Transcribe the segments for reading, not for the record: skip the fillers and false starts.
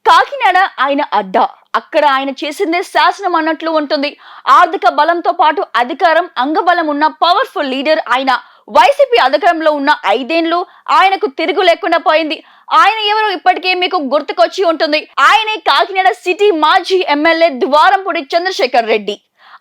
కాకినాడ ఆయన అడ్డా. అక్కడ ఆయన చేసిందే శాసనం అన్నట్లు ఉంటుంది. ఆర్థిక బలంతో పాటు అధికారం, అంగబలం ఉన్న పవర్ఫుల్ లీడర్ ఆయన. వైసీపీ అధికారంలో ఉన్న 5 ఏళ్లు ఆయనకు తిరుగు లేకుండా పోయింది. ఆయన ఎవరు ఇప్పటికే మీకు గుర్తుకొచ్చి ఉంటుంది. ఆయనే కాకినాడ సిటీ మాజీ ఎమ్మెల్యే ద్వారంపూడి చంద్రశేఖర్ రెడ్డి.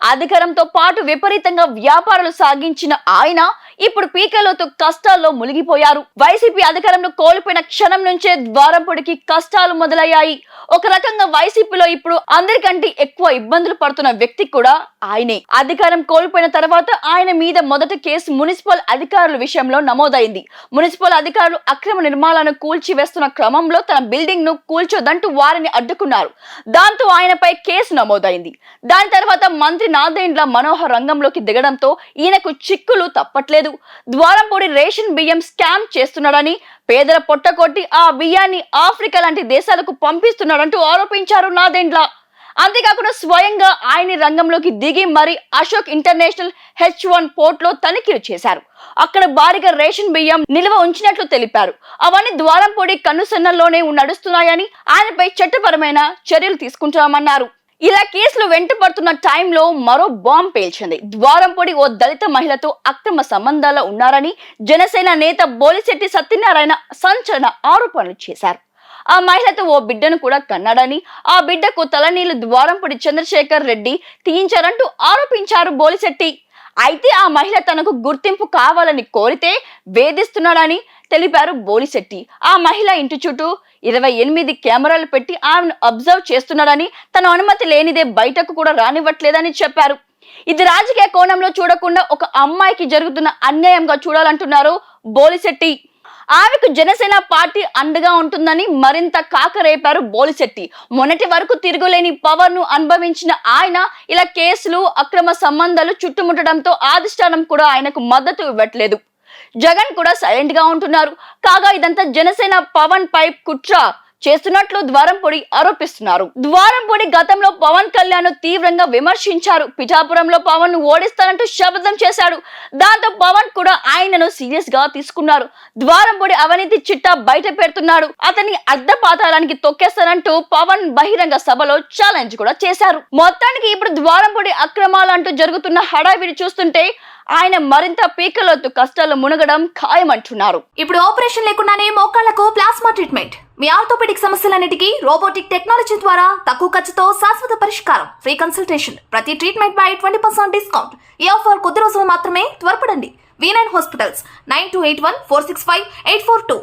అధికారంతో పాటు విపరీతంగా వ్యాపారాలు సాగించిన ఆయన ఇప్పుడు పీకలోతో కష్టాల్లో మునిగిపోయారు. వైసీపీ అధికారంలో కోల్పోయిన క్షణం నుంచే ద్వారంపూడికి కష్టాలు మొదలయ్యాయి. ఒక రకంగా వైసీపీలో ఇప్పుడు అందరికంటే ఎక్కువ ఇబ్బందులు పడుతున్న వ్యక్తి కూడా ఆయనే. అధికారం కోల్పోయిన తర్వాత ఆయన మీద మొదటి కేసు మున్సిపల్ అధికారుల విషయంలో నమోదైంది. మున్సిపల్ అధికారులు అక్రమ నిర్మాణాలను కూల్చివేస్తున్న క్రమంలో తన బిల్డింగ్ ను కూల్చొద్దంటూ వారిని అడ్డుకున్నారు. దాంతో ఆయనపై కేసు నమోదైంది. దాని తర్వాత మంత్రి నాదెండ్ల మనోహర్ రంగంలోకి దిగడంతో ఈయనకు చిక్కులు తప్పట్లేదు. ద్వారంపూడి రేషన్ బియ్యం స్కామ్ చేస్తున్నాడని, పేదల పొట్టకొట్టి ఆ బియ్యాన్ని ఆఫ్రికా లాంటి దేశాలకు పంపిస్తున్నాడంటూ ఆరోపించారు నాదెండ్ల. అంతేకాకుండా స్వయంగా ఆయన రంగంలోకి దిగి మరి అశోక్ ఇంటర్నేషనల్ H1 పోర్ట్ లో తనిఖీలు చేశారు. అక్కడ భారీగా రేషన్ బియ్యం నిల్వ ఉంచినట్లు తెలిపారు. అవన్నీ ద్వారంపూడి కనుసన్నల్లోనే నడుస్తున్నాయని, ఆయనపై చట్టపరమైన చర్యలు తీసుకుంటామన్నారు. ఇలా కేసులు వెంటపడుతున్న టైంలో మరో బాంబ్ పేల్చింది. ద్వారంపూడి ఓ దళిత మహిళతో అక్రమ సంబంధాలు ఉన్నారని జనసేన నేత బోలిశెట్టి సత్యనారాయణ సంచలన ఆరోపణలు చేశారు. ఆ మహిళతో ఓ బిడ్డను కూడా కన్నాడని, ఆ బిడ్డకు తలనీళ్లు ద్వారంపూడి చంద్రశేఖర్ రెడ్డి తీయించారంటూ ఆరోపించారు బోలిశెట్టి. అయితే ఆ మహిళ తనకు గుర్తింపు కావాలని కోరితే వేధిస్తున్నాడని తెలిపారు బోలిశెట్టి. ఆ మహిళ ఇంటి చుట్టూ 28 కెమెరాలు పెట్టి ఆమెను అబ్జర్వ్ చేస్తున్నాడని, తన అనుమతి లేనిదే బయటకు కూడా రానివ్వట్లేదని చెప్పారు. ఇది రాజకీయ కోణంలో చూడకుండా ఒక అమ్మాయికి జరుగుతున్న అన్యాయంగా చూడాలంటున్నారు బోలిశెట్టి. ఆమెకు జనసేన పార్టీ అండగా ఉంటుందని మరింత కాకరేపారు బోలిశెట్టి. మొన్నటి వరకు తిరుగులేని పవర్ ను అనుభవించిన ఆయన ఇలా కేసులు, అక్రమ సంబంధాలు చుట్టుముట్టడంతో అధిష్టానం కూడా ఆయనకు మద్దతు ఇవ్వట్లేదు. జగన్ కూడా సైలెంట్ గా ఉంటున్నారు. కాగా ఇదంతా జనసేన పవన్ పై కుట్ర చేస్తున్నట్లు ద్వారంపూడి ఆరోపిస్తున్నారు. ద్వారంపూడి గతంలో పవన్ కళ్యాణ్ తీవ్రంగా విమర్శించారు. పిఠాపురంలో పవన్ ను ఓడిస్తానంటూ శపథం చేశాడు. దాంతో పవన్ కూడా ఆయనను సీరియస్ గా తీసుకున్నారు. ద్వారంపూడి అవినీతి చిట్టా బయట పెడుతున్నాడు, అతని అర్ధపాతాళానికి తొక్కేస్తానంటూ పవన్ బహిరంగ సభలో ఛాలెంజ్ కూడా చేశారు. మొత్తానికి ఇప్పుడు ద్వారంపూడి అక్రమాలంటూ జరుగుతున్న హడావిడి చూస్తుంటే ఆయన మరింత పీకలోతు కష్టాలు మునగడం ఖాయమంటున్నారు. ఇప్పుడు ఆపరేషన్ లేకుండానే మోకాళ్లకు ప్లాస్మా ట్రీట్మెంట్. మీ ఆర్థోపెడిక్ సమస్యలన్నిటికీ రోబోటిక్ టెక్నాలజీ ద్వారా తక్కువ ఖర్చుతో శాశ్వత పరిష్కారం. Free consultation. ప్రతి ట్రీట్మెంట్ పై 20% డిస్కౌంట్. ఈ ఆఫర్ కొద్ది రోజులు మాత్రమే. త్వరపడండి. V9 hospitals 9281465842.